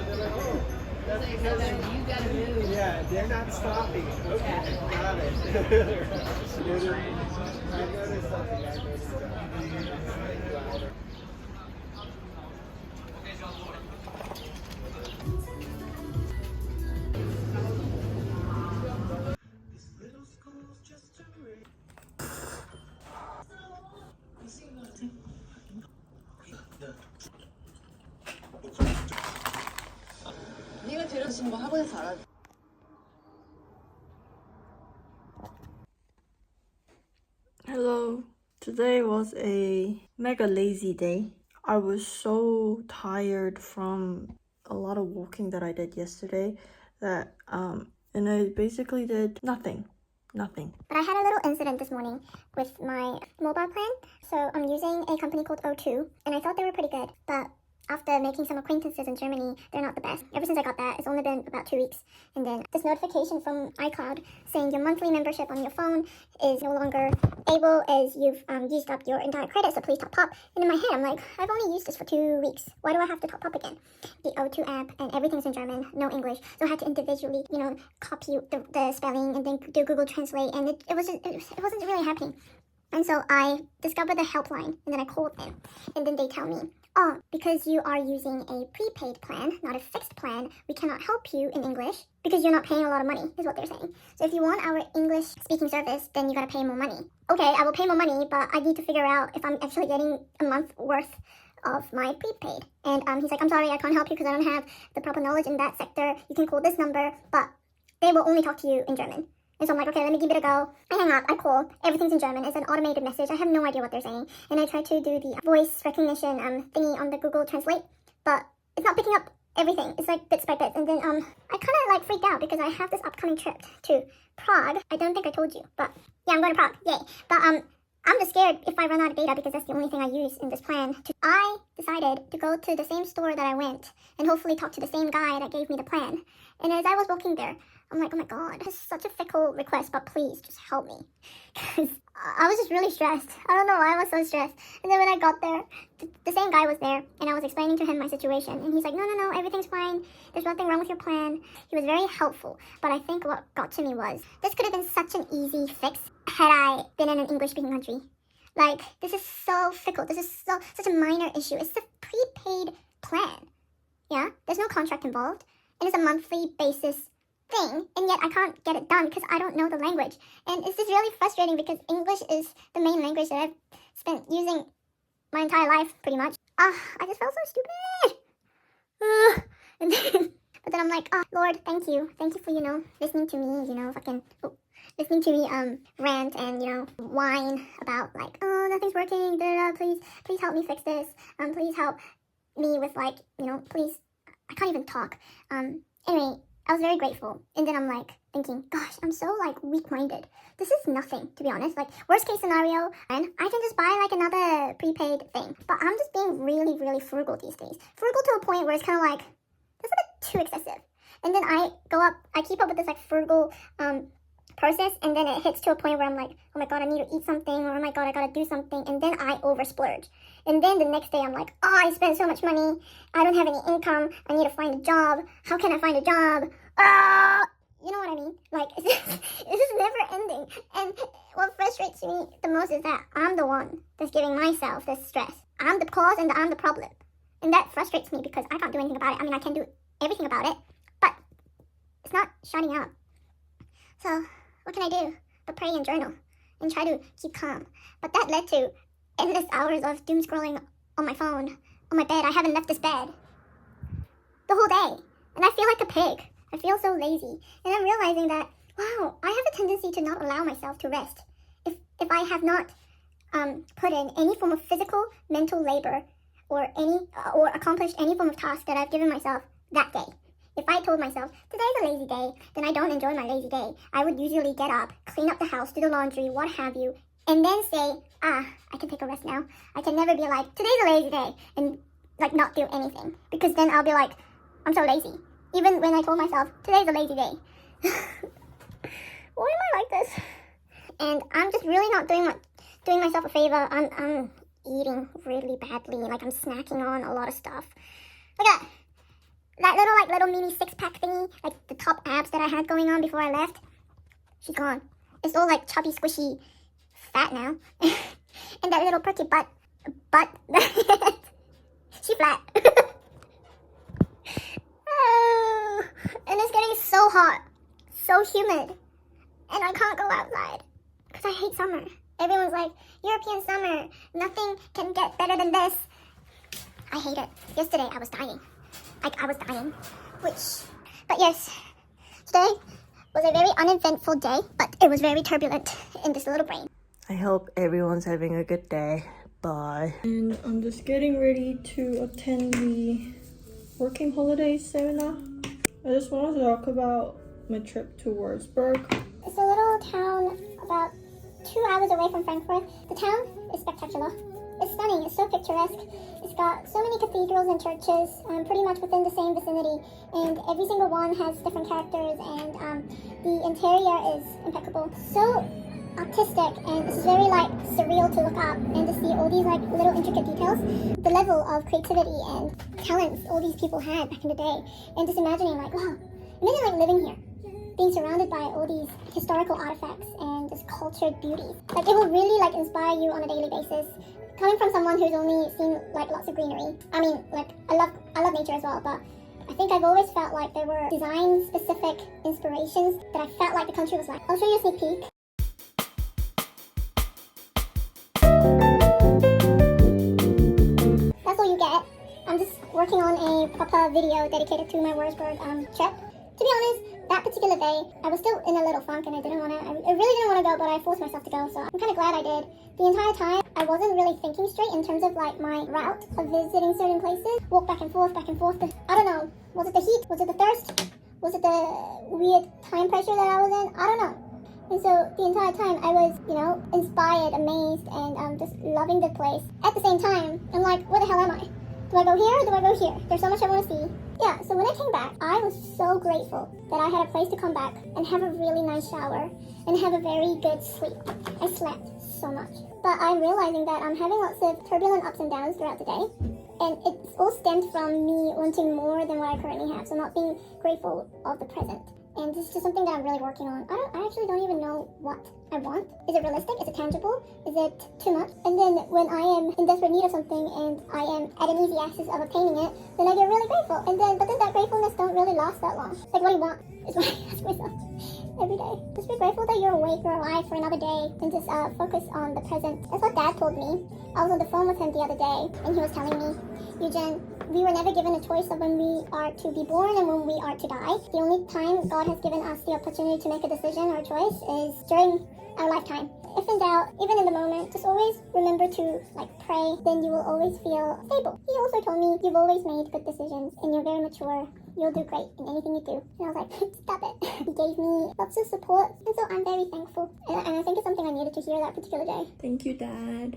they're like, oh, that's because You gotta move. yeah, they're not stopping. Okay, got it. I noticed something. 네가 데려주신 거 학원에서 알아. Hello. Today was a mega lazy day. I was so tired from a lot of walking that I did yesterday that and I basically did nothing. But I had a little incident this morning with my mobile plan. So I'm using a company called O2, and I thought they were pretty good. But after making some acquaintances in Germany, they're not the best. Ever since I got that, it's only been about 2 weeks. And then this notification from iCloud saying your monthly membership on your phone is no longer able as you've used up your entire credit, so please top up. And in my head, I'm like, I've only used this for 2 weeks. Why do I have to top up again? The O2 app and everything's in German, no English. So I had to individually, copy the spelling and then do Google Translate, and it wasn't really happening. And so I discovered the helpline, and then I called them, and then they tell me, oh, because you are using a prepaid plan, not a fixed plan, we cannot help you in English because you're not paying a lot of money, is what they're saying. So if you want our English speaking service, then you gotta pay more money. Okay, I will pay more money, but I need to figure out if I'm actually getting a month worth of my prepaid. And he's like, I'm sorry, I can't help you because I don't have the proper knowledge in that sector. You can call this number, but they will only talk to you in German. And so I'm like, okay, let me give it a go. I hang up, I call, everything's in German. It's an automated message. I have no idea what they're saying. And I try to do the voice recognition thingy on the Google Translate, but it's not picking up everything. It's like bits by bits. And then I kind of like freaked out because I have this upcoming trip to Prague. I don't think I told you, but yeah, I'm going to Prague. Yay. But I'm just scared if I run out of data because that's the only thing I use in this plan. I decided to go to the same store that I went and hopefully talk to the same guy that gave me the plan. And as I was walking there, I'm like, oh my god, this is such a fickle request, but please just help me. Because I was just really stressed. I don't know why I was so stressed. And then when I got there, the same guy was there, and I was explaining to him my situation. And he's like, no, everything's fine. There's nothing wrong with your plan. He was very helpful. But I think what got to me was, this could have been such an easy fix had I been in an English-speaking country. Like, this is so fickle. This is such a minor issue. It's a prepaid plan. Yeah? There's no contract involved. And it's a monthly basis thing, and yet I can't get it done because I don't know the language. And it's just really frustrating because English is the main language that I've spent using my entire life, pretty much. I just felt so stupid. But then I'm like, oh, Lord, thank you for, listening to me, listening to me rant and, whine about like, oh, nothing's working, please help me fix this, please help me with like, please, I can't even talk. Anyway, I was very grateful, and then I'm like thinking, gosh, I'm so like weak-minded. This is nothing, to be honest. Like, worst case scenario, and I can just buy like another prepaid thing. But I'm just being really, really frugal these days. Frugal to a point where it's kind of like, that's a bit too excessive. And then I keep up with this like frugal process, and then it hits to a point where I'm like, oh my god, I need to eat something, or oh my god, I gotta do something, and then I over splurge. And then the next day I'm like, oh, I spent so much money, I don't have any income, I need to find a job, how can I find a job? You know what I mean? Like, it's just never ending. And what frustrates me the most is that I'm the one that's giving myself this stress. I'm the cause and I'm the problem. And that frustrates me because I can't do anything about it. I mean, I can do everything about it, but it's not shutting up. So what can I do but pray and journal and try to keep calm? But that led to endless hours of doom scrolling on my phone, on my bed. I haven't left this bed the whole day, and I feel like a pig. I feel so lazy, and I'm realizing that, wow, I have a tendency to not allow myself to rest if I have not put in any form of physical, mental labor or accomplished any form of task that I've given myself that day. If I told myself, today's a lazy day, then I don't enjoy my lazy day. I would usually get up, clean up the house, do the laundry, what have you, and then say, I can take a rest now. I can never be like, today's a lazy day, and like not do anything. Because then I'll be like, I'm so lazy. Even when I told myself, today's a lazy day. Why am I like this? And I'm just really not doing myself a favor. I'm eating really badly. Like, I'm snacking on a lot of stuff. Look at that. That little mini six-pack thingy, like the top abs that I had going on before I left, she's gone. It's all like chubby, squishy fat now. And that little pretty butt, she flat. Oh, and it's getting so hot, so humid, and I can't go outside because I hate summer. Everyone's like, European summer, nothing can get better than this. I hate it. Yesterday I was dying. I was dying. But yes, today was a very uneventful day, but it was very turbulent in this little brain. I hope everyone's having a good day. Bye. And I'm just getting ready to attend the working holidays seminar. I just want to talk about my trip to Wurzburg. It's a little town about 2 hours away from Frankfurt. The town is spectacular. It's stunning. It's so picturesque. It's got so many cathedrals and churches pretty much within the same vicinity, and every single one has different characters, and the interior is impeccable. So artistic, and it's very like surreal to look up and to see all these like little intricate details. The level of creativity and talents all these people had back in the day, and just imagining like, wow, imagine like living here, being surrounded by all these historical artifacts and just cultured beauties. Like it will really like inspire you on a daily basis. Coming from someone who's only seen like lots of greenery. I mean, like I love nature as well, but I think I've always felt like there were design specific inspirations that I felt like the country was like. I'll show you a sneak peek. That's all you get. I'm just working on a proper video dedicated to my Wurzburg trip. To be honest, that particular day, I was still in a little funk and I really didn't want to go, but I forced myself to go, so I'm kind of glad I did. The entire time, I wasn't really thinking straight in terms of like my route of visiting certain places. Walk back and forth, but I don't know. Was it the heat? Was it the thirst? Was it the weird time pressure that I was in? I don't know. And so the entire time I was, you know, inspired, amazed, and just loving the place. At the same time, I'm like, where the hell am I? Do I go here or do I go here? There's so much I want to see. Yeah, so when I came back, I was so grateful that I had a place to come back and have a really nice shower and have a very good sleep. I slept so much. But I'm realizing that I'm having lots of turbulent ups and downs throughout the day. And it's all stemmed from me wanting more than what I currently have. So not being grateful of the present. And this is just something that I'm really working on. I actually don't even know what I want. Is it realistic? Is it tangible? Is it too much? And then when I am in desperate need of something and I am at an easy access of obtaining it, then I get really grateful. But then that gratefulness don't really last that long. Like, what do you want? Is what I ask myself every day. Just be grateful that you're awake, you're alive for another day, and just focus on the present. That's what Dad told me. I was on the phone with him the other day, and he was telling me, Eugen, we were never given a choice of when we are to be born and when we are to die. The only time God has given us the opportunity to make a decision or a choice is during our lifetime. If in doubt, even in the moment, just always remember to like pray, then you will always feel stable. He also told me, you've always made good decisions and you're very mature. You'll do great in anything you do. And I was like, stop it. He gave me lots of support, and so I'm very thankful. And I think it's something I needed to hear that particular day. Thank you, Dad.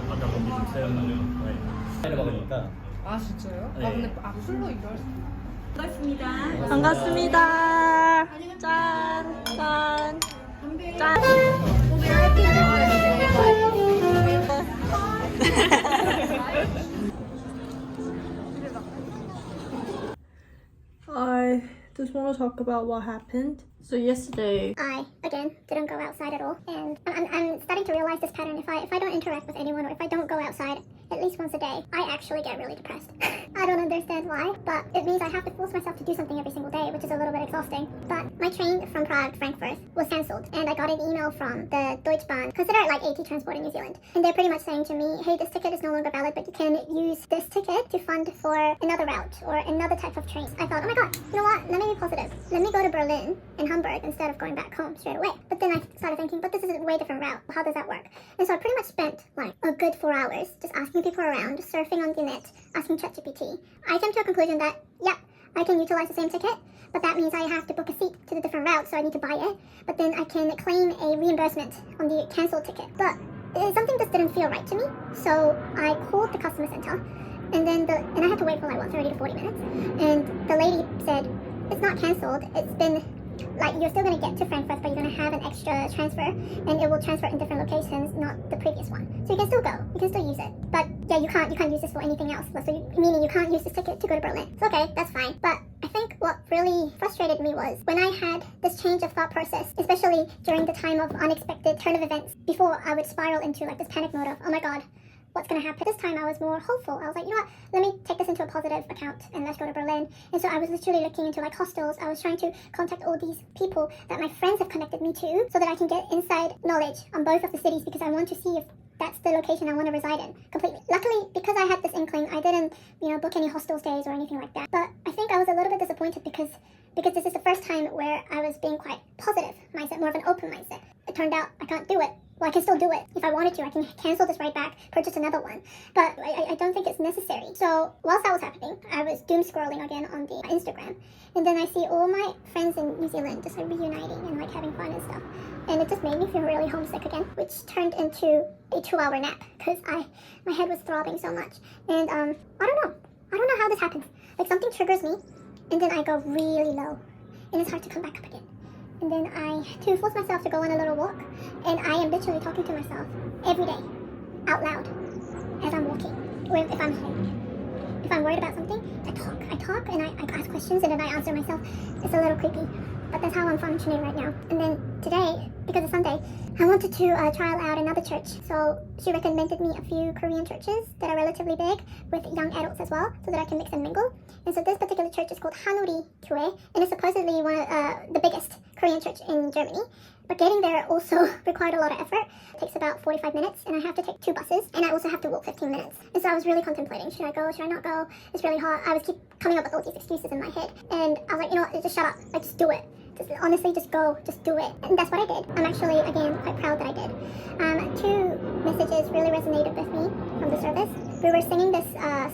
아까 거기 좀 세웠나요? 네. 빨리 먹으니까. 아 진짜요? 네. 아 근데 풀로 이걸 반갑습니다. 짠, 짠, 짠. I just want to talk about what happened. So yesterday, I, again, didn't go outside at all. And I'm starting to realize this pattern. If I don't interact with anyone or if I don't go outside at least once a day, I actually get really depressed. I don't understand why, but it means I have to force myself to do something every single day, which is a little bit exhausting. But my train from Prague to Frankfurt was cancelled, and I got an email from the Deutsche Bahn, consider it like AT transport in New Zealand. And they're pretty much saying to me, hey, this ticket is no longer valid, but you can use this ticket to fund for another route or another type of train. I thought, oh my god, you know what? Let me be positive. Let me go to Berlin and Hamburg instead of going back home straight away. But then I started thinking, but this is a way different route. How does that work? And so I pretty much spent like a good 4 hours just asking people around, surfing on the net, asking ChatGPT. I came to a conclusion that, yep, I can utilize the same ticket, but that means I have to book a seat to the different route, so I need to buy it. But then I can claim a reimbursement on the cancelled ticket. But something just didn't feel right to me, so I called the customer center, and I had to wait for like 30 to 40 minutes. And the lady said, it's not cancelled, it's been like you're still going to get to Frankfurt, but you're going to have an extra transfer, and it will transfer in different locations, not the previous one. So you can still go, you can still use it, but yeah, you can't use this for anything else. So meaning you can't use this ticket to go to Berlin. So okay, that's fine. But I think what really frustrated me was when I had this change of thought process, especially during the time of unexpected turn of events, before I would spiral into like this panic mode of, oh my god, what's going to happen? This time I was more hopeful. I was like, you know what, let me take this into a positive account and let's go to Berlin. And so I was literally looking into like hostels. I was trying to contact all these people that my friends have connected me to so that I can get inside knowledge on both of the cities, because I want to see if that's the location I want to reside in completely. Luckily, because I had this inkling, I didn't, book any hostel stays or anything like that. But I think I was a little bit disappointed because this is the first time where I was being quite positive mindset, more of an open mindset. It turned out I can't do it. Well, I can still do it. If I wanted to, I can cancel this right back, purchase another one. But I don't think it's necessary. So whilst that was happening, I was doom scrolling again on the Instagram. And then I see all my friends in New Zealand just like reuniting and like having fun and stuff. And it just made me feel really homesick again, which turned into a 2-hour nap because my head was throbbing so much. And I don't know how this happens. Like something triggers me and then I go really low and it's hard to come back up again. And then I to force myself to go on a little walk, and I am literally talking to myself every day, out loud, as I'm walking. Or if I'm worried about something, I talk and I ask questions and then I answer myself. It's a little creepy, but that's how I'm functioning right now. And then today, because it's Sunday, I wanted to trial out another church. So she recommended me a few Korean churches that are relatively big with young adults as well, so that I can mix and mingle. And so this particular church is called Hanuri Kyoe, and it's supposedly one of the biggest Korean church in Germany. But getting there also required a lot of effort. It takes about 45 minutes, and I have to take 2 buses, and I also have to walk 15 minutes. And so I was really contemplating, should I go, should I not go? It's really hot. I was keep coming up with all these excuses in my head. And I was like, you know what, just shut up. Like, just do it. Honestly, just go, just do it. And that's what I did. I'm actually, again, quite proud that I did. 2 messages really resonated with me from the service. We were singing this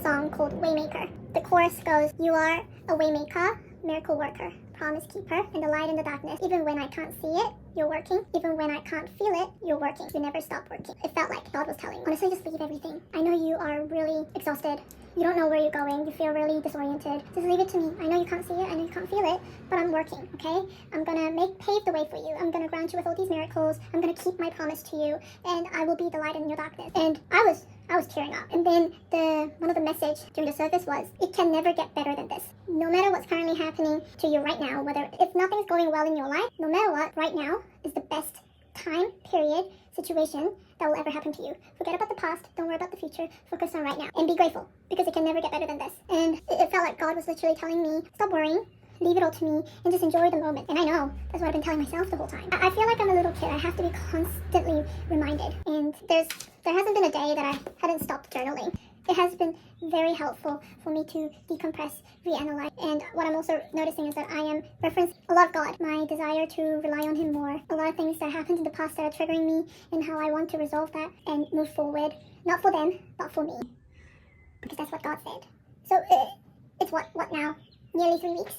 song called Waymaker. The chorus goes, you are a waymaker, miracle worker, promise keeper, and the light in the darkness. Even when I can't see it, you're working. Even when I can't feel it, you're working. You never stop working. It felt like God was telling me, honestly, just leave everything. I know you are really exhausted. You don't know where you're going. You feel really disoriented. Just leave it to me. I know you can't see it. I know you can't feel it, but I'm working, okay? I'm gonna pave the way for you. I'm gonna grant you with all these miracles. I'm gonna keep my promise to you, and I will be the light in your darkness. And I was tearing up. And then one of the message during the service was, it can never get better than this. No matter what's currently happening to you right now, if nothing's going well in your life, no matter what, right now is the best time, period, situation that will ever happen to you. Forget about the past, don't worry about the future, focus on right now. And be grateful, because it can never get better than this. And it felt like God was literally telling me, stop worrying, leave it all to me, and just enjoy the moment. And I know, that's what I've been telling myself the whole time. I feel like I'm a little kid. I have to be constantly reminded. And there hasn't been a day that I hadn't stopped journaling. It has been very helpful for me to decompress, reanalyze. And what I'm also noticing is that I am referencing a lot of God, my desire to rely on Him more. A lot of things that happened in the past that are triggering me, and how I want to resolve that and move forward. Not for them, but for me. Because that's what God said. So it's what now? Nearly 3 weeks?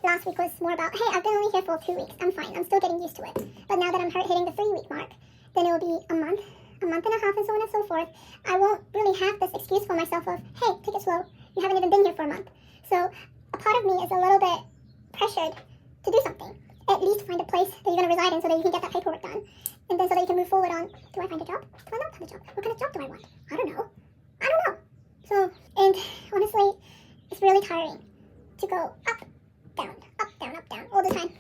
Last week was more about, hey, I've been only here for 2 weeks. I'm fine. I'm still getting used to it. But now that I'm hitting the 3-week mark, then it will be a month and a half, and so on and so forth. I won't really have this excuse for myself of, hey, take it slow. You haven't even been here for a month. So a part of me is a little bit pressured to do something. At least find a place that you're going to reside in so that you can get that paperwork done. And then so that you can move forward on, do I find a job? Do I not find a job? What kind of job do I want? I don't know. So, and honestly, it's really tiring to go up, down, all the time.